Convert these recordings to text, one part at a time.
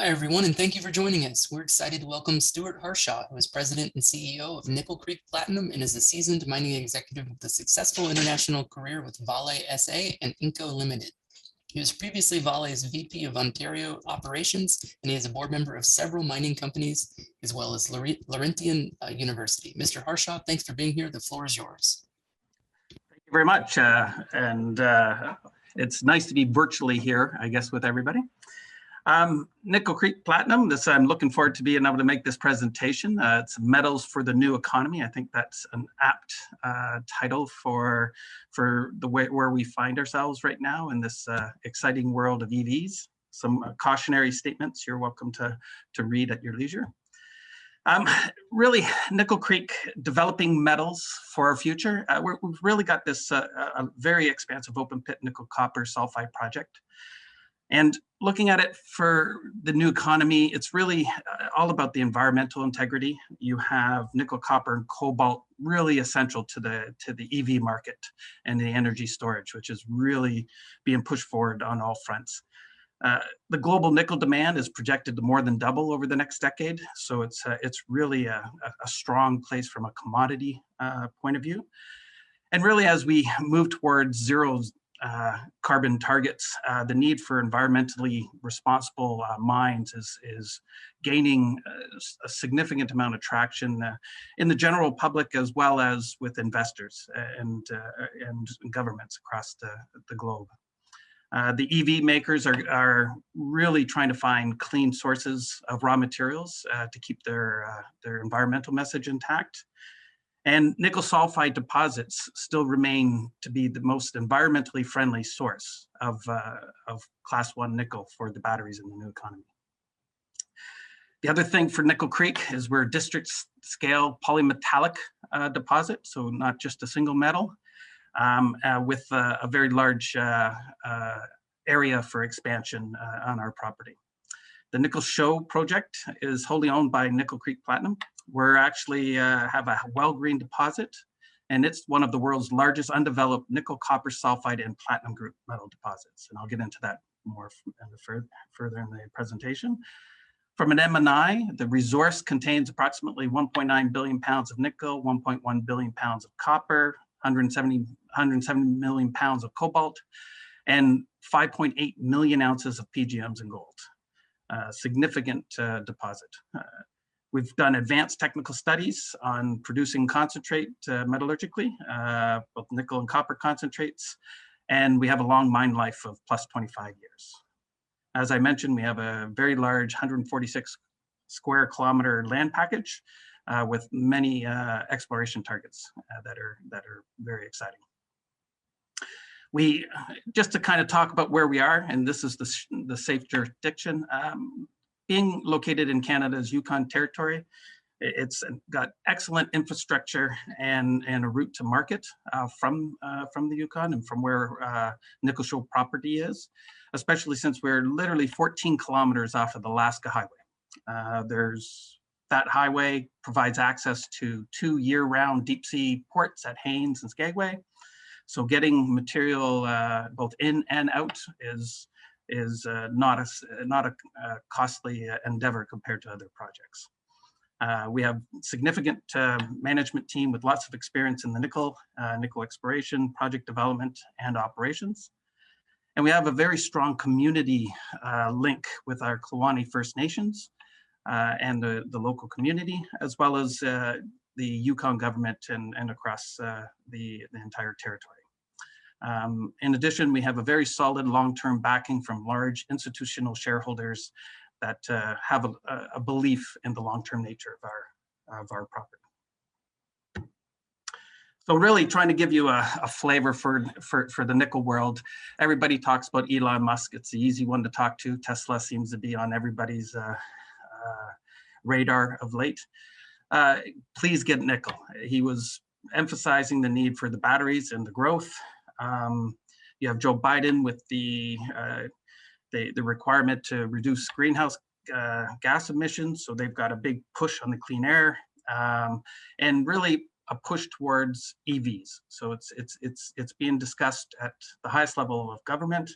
Hi, everyone, and thank you for joining us. We're excited to welcome Stuart Harshaw, who is President and CEO of Nickel Creek Platinum and is a seasoned mining executive with a successful international career with Vale SA and Inco Limited. He was previously Vale's VP of Ontario Operations, and he is a board member of several mining companies, as well as Laurentian University. Mr. Harshaw, thanks for being here. The floor is yours. Thank you very much. It's nice to be virtually here, I guess, with everybody. Nickel Creek Platinum, I'm looking forward to being able to make this presentation. It's metals for the new economy. I think that's an apt title for the way where we find ourselves right now in this exciting world of EVs. Some cautionary statements you're welcome to read at your leisure. Really, Nickel Creek developing metals for our future. We've really got this a very expansive open pit nickel copper sulfide project. And looking at it for the new economy, it's really all about the environmental integrity. You have nickel, copper, and cobalt really essential to the EV market and the energy storage, which is really being pushed forward on all fronts. The global nickel demand is projected to more than double over the next decade, so it's really a strong place from a commodity point of view. And really, as we move towards zero carbon targets, the need for environmentally responsible mines is gaining a significant amount of traction in the general public as well as with investors and governments across the globe. The EV makers are really trying to find clean sources of raw materials to keep their environmental message intact. And nickel sulfide deposits still remain to be the most environmentally friendly source of class 1 nickel for the batteries in the new economy. The other thing for Nickel Creek is we're a district scale polymetallic deposit, so not just a single metal, with a very large area for expansion on our property. The Nickel Show project is wholly owned by Nickel Creek Platinum. We're actually have a well-green deposit, and it's one of the world's largest undeveloped nickel, copper, sulfide, and platinum group metal deposits. And I'll get into that more further in the presentation. From an M&I, the resource contains approximately 1.9 billion pounds of nickel, 1.1 billion pounds of copper, 170 million pounds of cobalt, and 5.8 million ounces of PGMs and gold. Significant deposit. We've done advanced technical studies on producing concentrate metallurgically, both nickel and copper concentrates, and we have a long mine life of plus 25 years. As I mentioned, we have a very large 146 square kilometer land package with many exploration targets that are very exciting. Just to kind of talk about where we are, and this is the safe jurisdiction. Being located in Canada's Yukon Territory, it's got excellent infrastructure and a route to market from the Yukon and from where Nickel Show property is, especially since we're literally 14 kilometers off of the Alaska Highway. That highway provides access to 2 year-round deep sea ports at Haines and Skagway. So getting material both in and out is not a costly endeavor compared to other projects. We have significant management team with lots of experience in the nickel exploration, project development, and operations. And we have a very strong community link with our Kluane First Nations and the local community, as well as the Yukon government and across the entire territory. In addition, we have a very solid long-term backing from large institutional shareholders that have a belief in the long-term nature of our property. So really trying to give you a flavor for the nickel world. Everybody talks about Elon Musk. It's the easy one to talk to. Tesla seems to be on everybody's radar of late. Please get nickel. He was emphasizing the need for the batteries and the growth. You have Joe Biden with the requirement to reduce greenhouse gas emissions, so they've got a big push on the clean air, and really a push towards EVs. So it's being discussed at the highest level of government.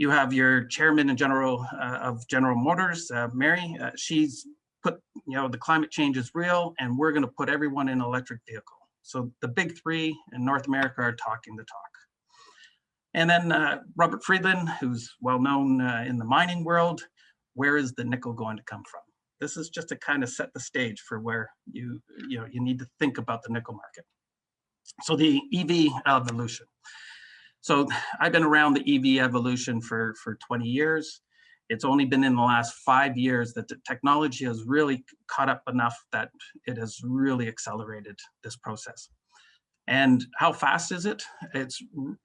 You have your chairman and general of General Motors, Mary. She's put, the climate change is real, and we're going to put everyone in an electric vehicle. So the big three in North America are talking the talk. And then Robert Friedland, who's well known in the mining world. Where is the nickel going to come from? This is just to kind of set the stage for where you need to think about the nickel market. So the EV evolution. So I've been around the EV evolution for 20 years. It's only been in the last 5 years that the technology has really caught up enough that it has really accelerated this process. And how fast is it? It's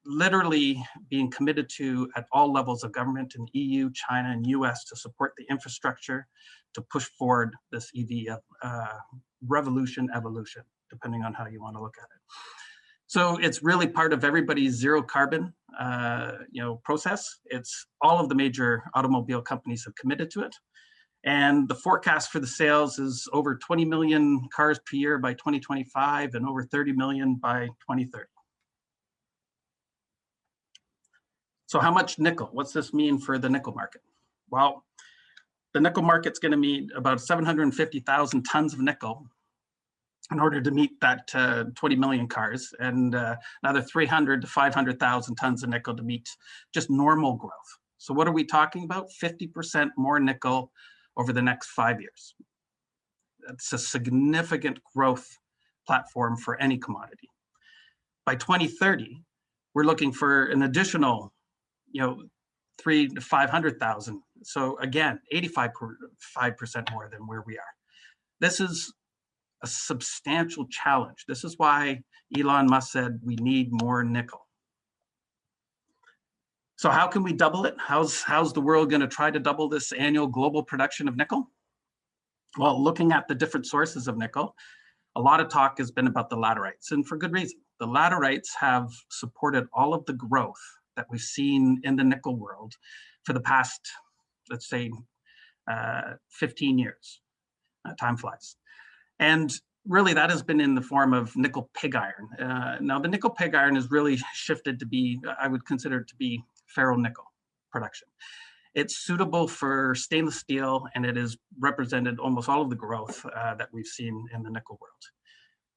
literally being committed to at all levels of government in EU, China, and US to support the infrastructure to push forward this EV revolution, evolution, depending on how you want to look at it. So it's really part of everybody's zero carbon process. It's all of the major automobile companies have committed to it. And the forecast for the sales is over 20 million cars per year by 2025 and over 30 million by 2030. So how much nickel? What's this mean for the nickel market? Well, the nickel market's going to need about 750,000 tons of nickel in order to meet that 20 million cars, and another 300 to 500,000 tons of nickel to meet just normal growth. So what are we talking about? 50% more nickel over the next 5 years. That's a significant growth platform for any commodity. By 2030, we're looking for an additional, 300 to 500,000. So again, 85% more than where we are. This is a substantial challenge. This is why Elon Musk said we need more nickel. So how can we double it? How's the world going to try to double this annual global production of nickel? Well, looking at the different sources of nickel, a lot of talk has been about the laterites, and for good reason. The laterites have supported all of the growth that we've seen in the nickel world for the past, let's say, 15 years. Time flies. And really that has been in the form of nickel pig iron. Now the nickel pig iron has really shifted to be, I would consider it to be ferronickel production. It's suitable for stainless steel, and it has represented almost all of the growth that we've seen in the nickel world.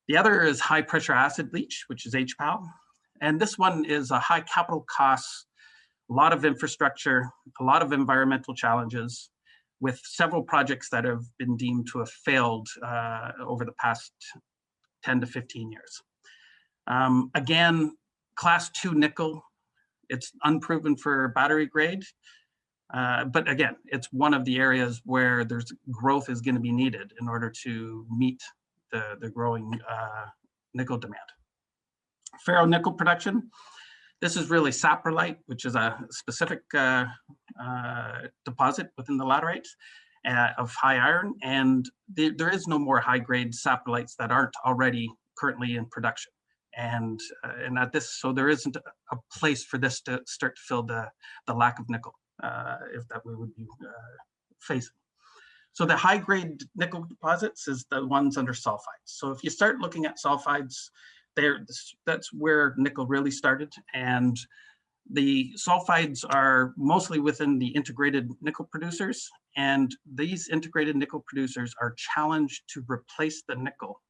The other is high pressure acid leach, which is HPAL. And this one is a high capital cost, a lot of infrastructure, a lot of environmental challenges, with several projects that have been deemed to have failed over the past 10 to 15 years. Again, class 2 nickel, it's unproven for battery grade, but again, it's one of the areas where there's growth is going to be needed in order to meet the growing nickel demand. Ferronickel production, this is really saprolite, which is a specific deposit within the laterites of high iron, and there is no more high-grade saprolites that aren't already currently in production. And at this, so there isn't a place for this to start to fill the lack of nickel, if that we would be facing. So the high-grade nickel deposits is the ones under sulfides. So if you start looking at sulfides, that's where nickel really started. And the sulfides are mostly within the integrated nickel producers. And these integrated nickel producers are challenged to replace the nickel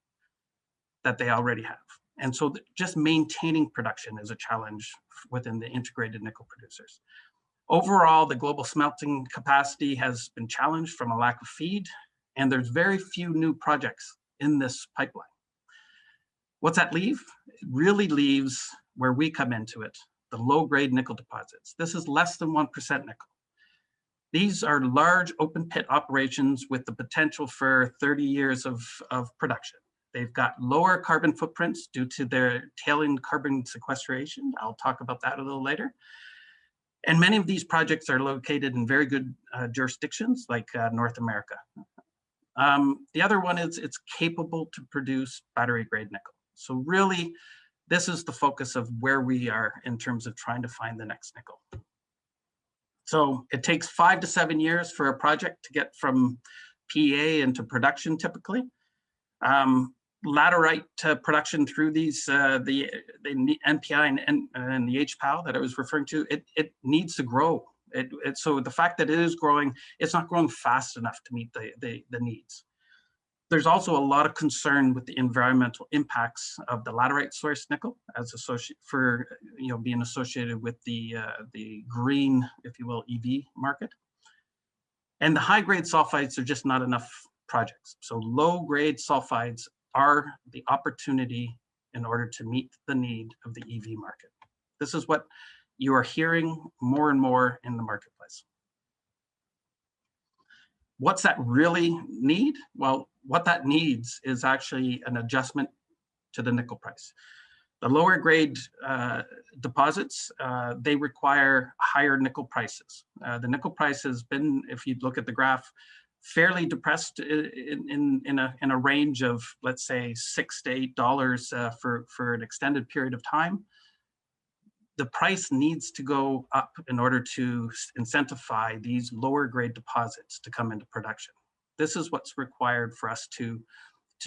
that they already have. And so just maintaining production is a challenge within the integrated nickel producers. Overall, the global smelting capacity has been challenged from a lack of feed, and there's very few new projects in this pipeline. What's that leave? It really leaves where we come into it, the low-grade nickel deposits. This is less than 1% nickel. These are large open pit operations with the potential for 30 years of production. They've got lower carbon footprints due to their tailing carbon sequestration. I'll talk about that a little later. And many of these projects are located in very good jurisdictions like North America. The other one is it's capable to produce battery grade nickel. So really, this is the focus of where we are in terms of trying to find the next nickel. So it takes 5 to 7 years for a project to get from PEA into production typically. Laterite production through these, the NPI and the HPAL that I was referring to, it needs to grow So the fact that it is growing, it's not growing fast enough to meet the needs. There's also a lot of concern with the environmental impacts of the laterite source nickel as being associated with the green, if you will, EV market. And the high grade sulfides are just not enough projects. So low grade sulfides are the opportunity in order to meet the need of the EV market. This is what you are hearing more and more in the marketplace. What's that really need? Well, what that needs is actually an adjustment to the nickel price. The lower grade deposits, they require higher nickel prices. The nickel price has been, if you look at the graph, fairly depressed in a range of, let's say, $6 to $8 for an extended period of time. The price needs to go up in order to incentivize these lower grade deposits to come into production. This is what's required for us to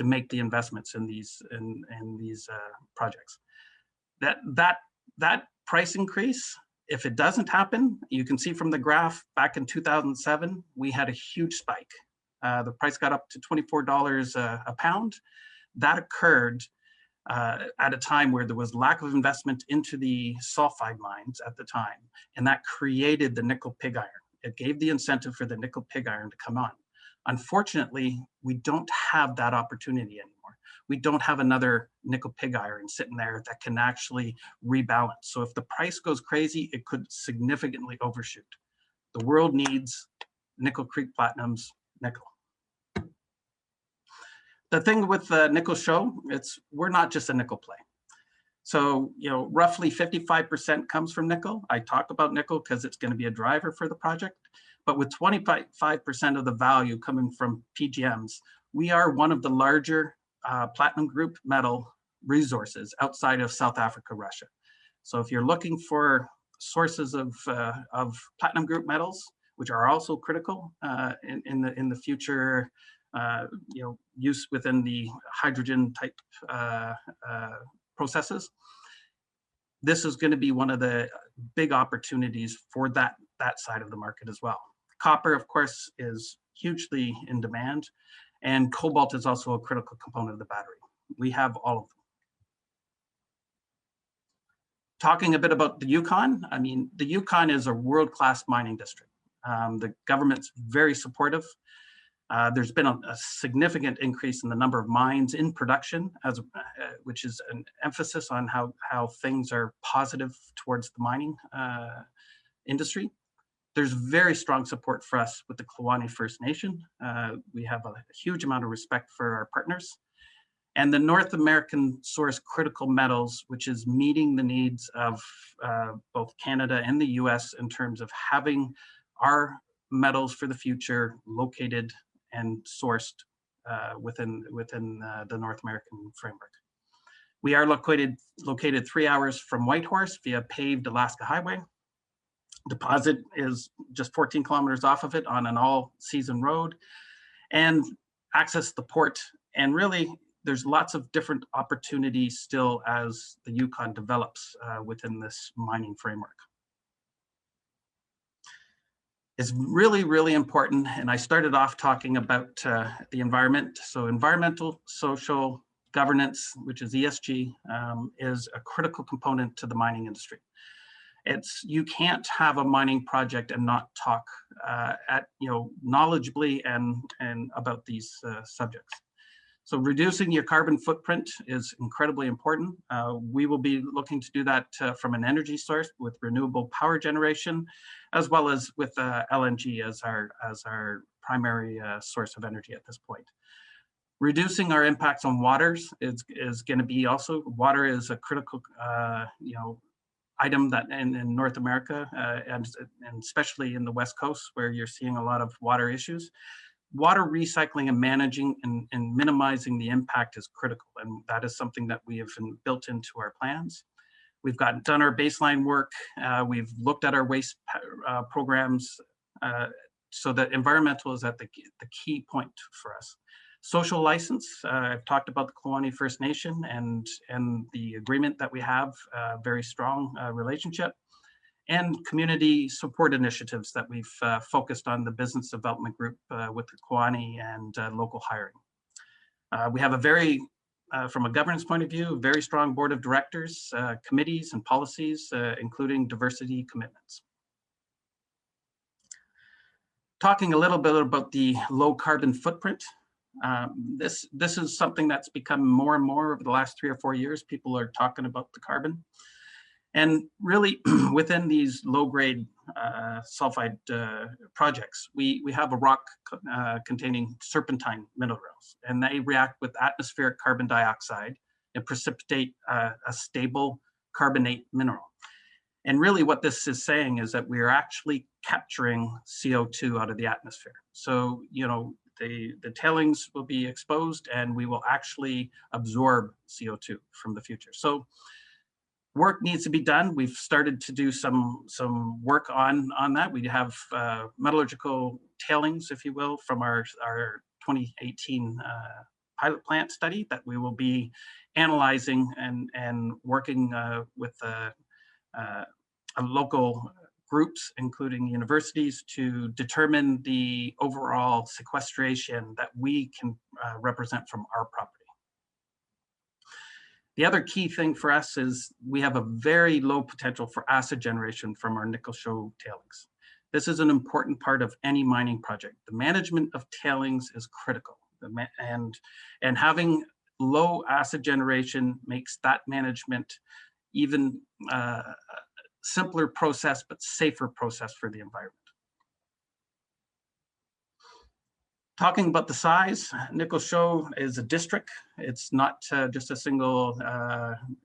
make the investments in these projects. That price increase, if it doesn't happen, you can see from the graph back in 2007, we had a huge spike. The price got up to $24 a pound. That occurred at a time where there was lack of investment into the sulfide mines at the time, and that created the nickel pig iron. It gave the incentive for the nickel pig iron to come on. Unfortunately, we don't have that opportunity anymore. We don't have another nickel pig iron sitting there that can actually rebalance. So if the price goes crazy, it could significantly overshoot. The world needs Nickel Creek Platinum's nickel. The thing with the nickel show, we're not just a nickel play. So, roughly 55% comes from nickel. I talk about nickel because it's going to be a driver for the project. But with 25% of the value coming from PGMs, we are one of the larger platinum group metal resources outside of South Africa, Russia. So if you're looking for sources of platinum group metals, which are also critical in the future, use within the hydrogen type processes, this is going to be one of the big opportunities for that side of the market as well. Copper, of course, is hugely in demand, and cobalt is also a critical component of the battery. We have all of them. Talking a bit about the Yukon, the Yukon is a world-class mining district. The government's very supportive. There's been a significant increase in the number of mines in production, which is an emphasis on how things are positive towards the mining industry. There's very strong support for us with the Kluane First Nation. We have a huge amount of respect for our partners. And the North American source critical metals, which is meeting the needs of both Canada and the US in terms of having our metals for the future located and sourced within the North American framework. We are located 3 hours from Whitehorse via paved Alaska Highway. Deposit is just 14 kilometers off of it on an all-season road, and access the port. And really, there's lots of different opportunities still as the Yukon develops within this mining framework. It's really, really important, and I started off talking about the environment. So environmental, social, governance, which is ESG, is a critical component to the mining industry. You can't have a mining project and not talk knowledgeably and about these subjects. So reducing your carbon footprint is incredibly important. We will be looking to do that from an energy source with renewable power generation, as well as with LNG as our primary source of energy at this point. Reducing our impacts on waters is going to be also, water is a critical item that in North America and especially in the West Coast where you're seeing a lot of water issues. Water recycling and managing and minimizing the impact is critical, and that is something that we have built into our plans. We've done our baseline work. We've looked at our waste programs so that environmental is at the key point for us. Social license, I've talked about the Kluane First Nation and the agreement that we have, very strong relationship. and community support initiatives that we've focused on the business development group with the Koani and local hiring. We have a very, from a governance point of view, very strong board of directors, committees and policies, including diversity commitments. Talking a little bit about the low carbon footprint. This is something that's become more and more over the last 3 or 4 years. People are talking about the carbon. And really within these low grade sulfide projects, we have a rock containing serpentine minerals, and they react with atmospheric carbon dioxide and precipitate a stable carbonate mineral. And really what this is saying is that we are actually capturing CO2 out of the atmosphere. So, you know, the tailings will be exposed and we will actually absorb CO2 from the future. So work needs to be done. We've started to do some work on that. We have metallurgical tailings, if you will, from our 2018 pilot plant study that we will be analyzing and working with local groups, including universities, to determine the overall sequestration that we can represent from our property. The other key thing for us is we have a very low potential for acid generation from our Nickel Show tailings. This is an important part of any mining project. The management of tailings is critical, and having low acid generation makes that management even simpler process, but safer process for the environment. Talking about the size, Nickel Show is a district. It's not just a single,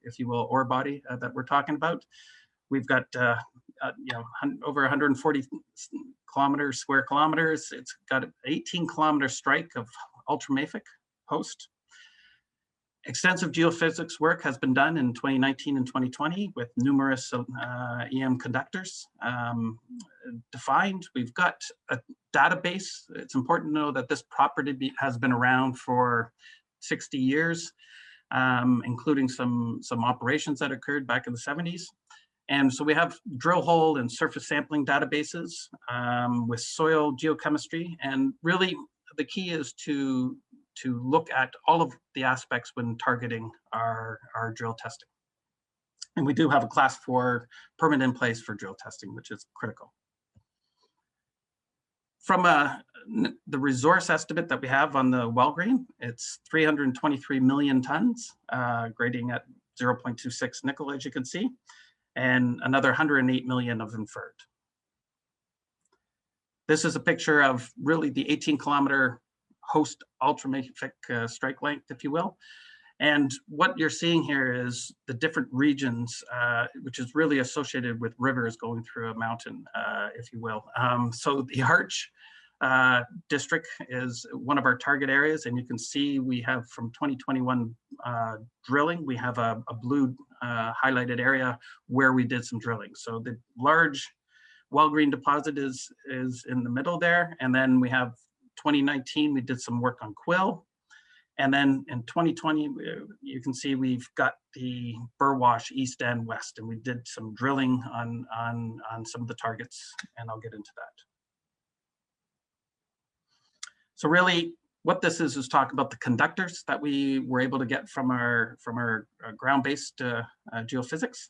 if you will, ore body that we're talking about. We've got you know, over 140 square kilometers. It's got an 18-kilometer strike of ultramafic host. Extensive geophysics work has been done in 2019 and 2020 with numerous EM conductors defined. We've got a database. It's important to know that this property has been around for 60 years, including some operations that occurred back in the 70s. And so we have drill hole and surface sampling databases with soil geochemistry. And really the key is to look at all of the aspects when targeting our drill testing. And we do have a class 4 permit in place for drill testing, which is critical. From the resource estimate that we have on the Wellgreen, it's 323 million tons, grading at 0.26 nickel, as you can see, and another 108 million of inferred. This is a picture of really the 18-kilometer host ultramafic strike length, if you will. And what you're seeing here is the different regions, which is really associated with rivers going through a mountain, if you will. So the Arch district is one of our target areas, and you can see we have from 2021 drilling, we have a blue highlighted area where we did some drilling. So the large Wellgreen deposit is in the middle there, and then we have 2019, we did some work on Quill. And then in 2020, you can see we've got the Burwash east and west, and we did some drilling on some of the targets, and I'll get into that. So really what this is talk about the conductors that we were able to get from our ground-based geophysics.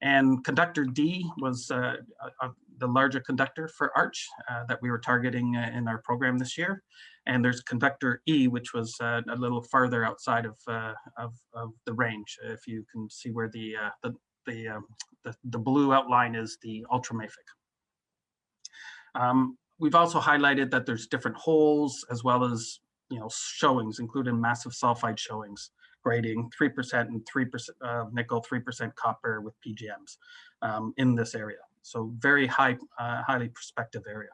And conductor D was the larger conductor for Arch that we were targeting in our program this year. And there's conductor E, which was a little farther outside of the range. If you can see where the blue outline is the ultramafic. We've also highlighted that there's different holes as well as showings, including massive sulfide showings, grading 3% and 3% nickel, 3% copper with PGMs in this area. So very highly prospective area.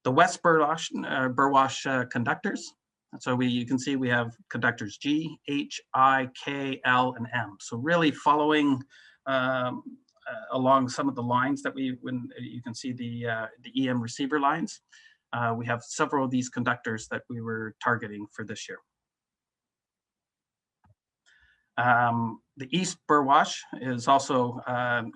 The West Burwash conductors. So you can see we have conductors G, H, I, K, L, and M. So really following along some of the lines that when you can see the EM receiver lines. We have several of these conductors that we were targeting for this year. The East Burwash is also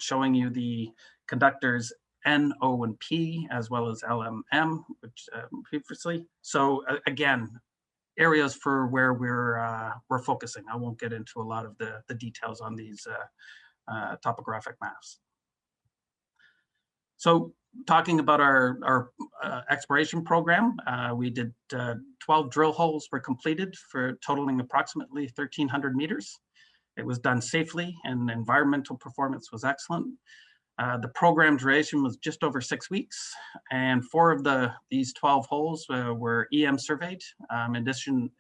showing you the conductors N, O, and P, as well as LMM, which previously. So again, areas for where we're focusing. I won't get into a lot of the details on these topographic maps. So talking about our exploration program, we did 12 drill holes were completed for totaling approximately 1,300 meters. It was done safely and environmental performance was excellent. The program duration was just over 6 weeks, and 4 of these 12 holes were EM surveyed. In addition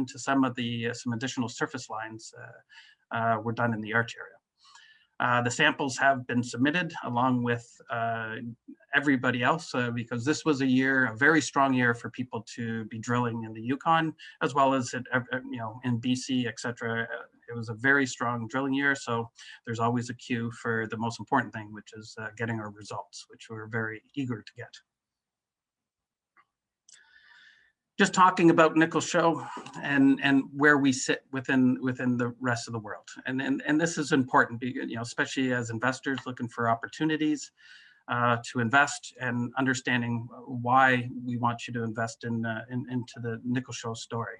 to some additional surface lines were done in the arch area. The samples have been submitted along with everybody else because this was a very strong year for people to be drilling in the Yukon, as well as in BC, etc. It was a very strong drilling year, so there's always a queue for the most important thing, which is getting our results, which we're very eager to get. Just talking about Nickel Show and where we sit within the rest of the world, and this is important, especially as investors looking for opportunities to invest and understanding why we want you to invest into the Nickel Show story.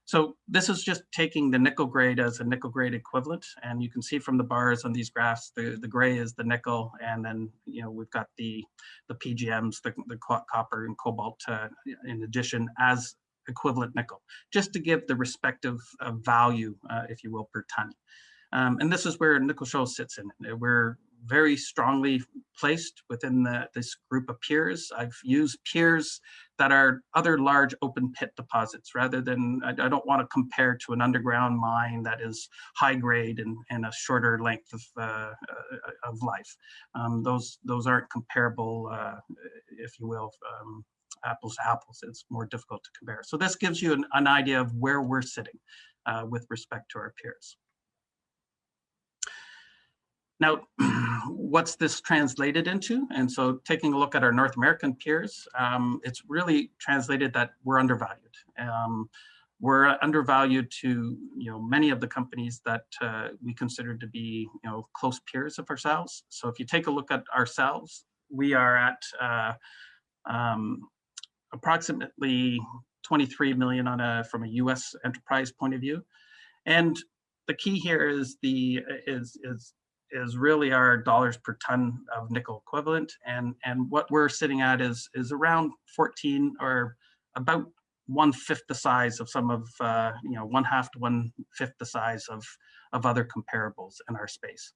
So this is just taking the nickel grade as a nickel grade equivalent, and you can see from the bars on these graphs, the gray is the nickel, and then we've got the PGMs, the copper and cobalt in addition as equivalent nickel, just to give the respective value, if you will, per ton. And this is where Nickel Show sits in. We're very strongly placed within this group of peers. I've used peers that are other large open pit deposits rather than, I don't want to compare to an underground mine that is high grade and a shorter length of life. Those aren't comparable, if you will, apples to apples. It's more difficult to compare. So this gives you an idea of where we're sitting with respect to our peers. Now, what's this translated into? And so taking a look at our North American peers, it's really translated that we're undervalued. We're undervalued to many of the companies that we consider to be close peers of ourselves. So if you take a look at ourselves, we are at approximately 23 million from a U.S. enterprise point of view, and the key here is really our dollars per ton of nickel equivalent, and what we're sitting at is around 14, or about 1/5 the size of some of 1/2 to 1/5 the size of other comparables in our space.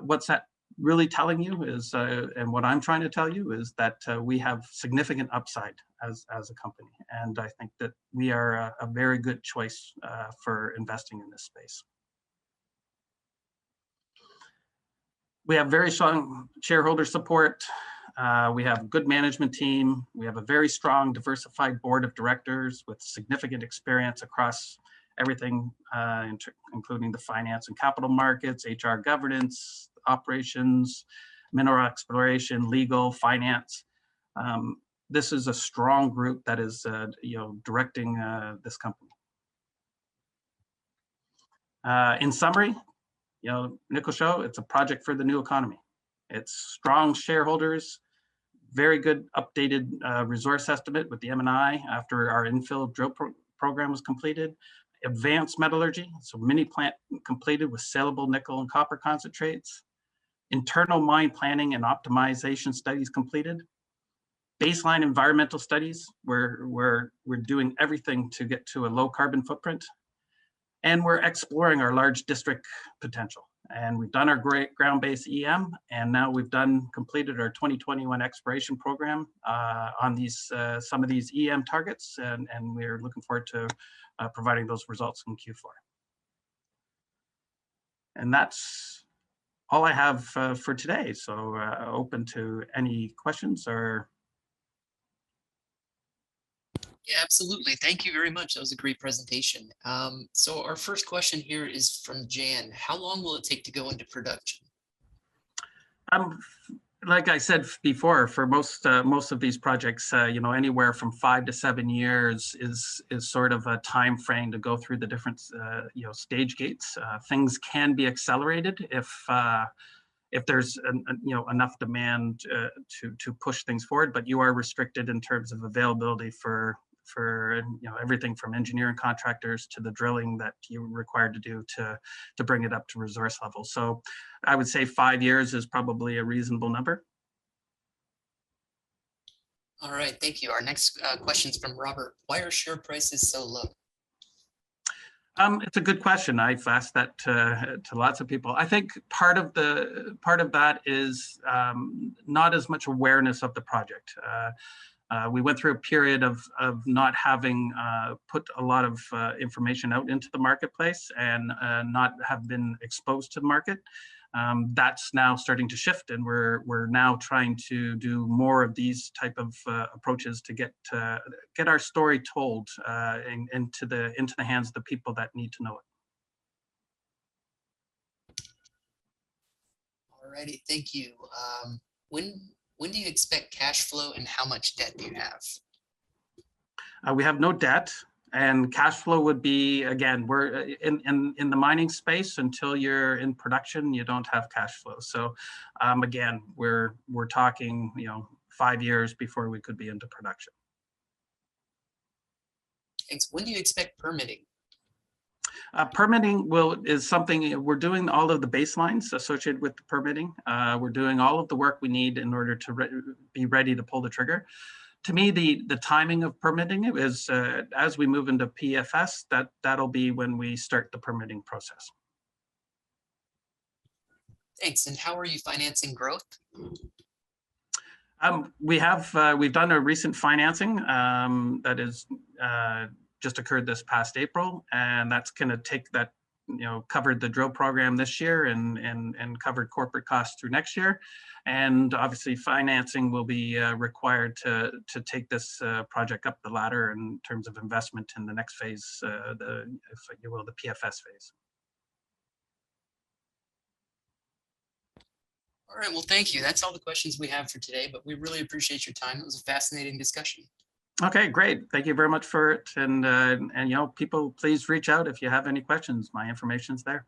What's that really telling you is, and what I'm trying to tell you is that we have significant upside as a company, and I think that we are a very good choice for investing in this space. We have very strong shareholder support. We have a good management team. We have a very strong, diversified board of directors with significant experience across everything, including the finance and capital markets, HR governance, operations, mineral exploration, legal, finance. This is a strong group that is, directing this company. In summary, Nickel Show, it's a project for the new economy. It's strong shareholders, very good updated resource estimate with the M&I after our infill drill program was completed. Advanced metallurgy, so mini plant completed with saleable nickel and copper concentrates. Internal mine planning and optimization studies completed. Baseline environmental studies, we're doing everything to get to a low carbon footprint. And we're exploring our large district potential. And we've done our great ground-based EM, and now we've completed our 2021 exploration program on some of these EM targets, and we're looking forward to providing those results in Q4. And that's all I have for today. So open to any questions or. Yeah, absolutely. Thank you very much. That was a great presentation. So our first question here is from Jan. How long will it take to go into production? like I said before, for most of these projects, anywhere from 5 to 7 years is sort of a time frame to go through the different stage gates. Things can be accelerated if there's enough demand to push things forward, but you are restricted in terms of availability for everything from engineering contractors to the drilling that you're required to do to bring it up to resource level. So I would say 5 years is probably a reasonable number. All right, thank you. Our next question is from Robert. Why are share prices so low? It's a good question. I've asked that to lots of people. I think part of that is not as much awareness of the project. We went through a period of not having put a lot of information out into the marketplace and not have been exposed to the market. That's now starting to shift, and we're now trying to do more of these type of approaches to get our story told into the hands of the people that need to know it. All righty, thank you. When do you expect cash flow, and how much debt do you have? We have no debt, and cash flow would be, again, we're in the mining space. Until you're in production, you don't have cash flow. So again, we're talking 5 years before we could be into production. Thanks. When do you expect permitting? Permitting is something we're doing. All of the baselines associated with the permitting. We're doing all of the work we need in order to be ready to pull the trigger. To me, the timing of permitting is as we move into PFS, that'll be when we start the permitting process. Thanks. And how are you financing growth? We've done a recent financing that is just occurred this past April, and that's going to take that, covered the drill program this year and covered corporate costs through next year. And obviously financing will be required to take this project up the ladder in terms of investment in the next phase, if you will, the PFS phase. All right, well, thank you. That's all the questions we have for today, but we really appreciate your time. It was a fascinating discussion. Okay, great. Thank you very much for it. And people, please reach out if you have any questions. My information's there.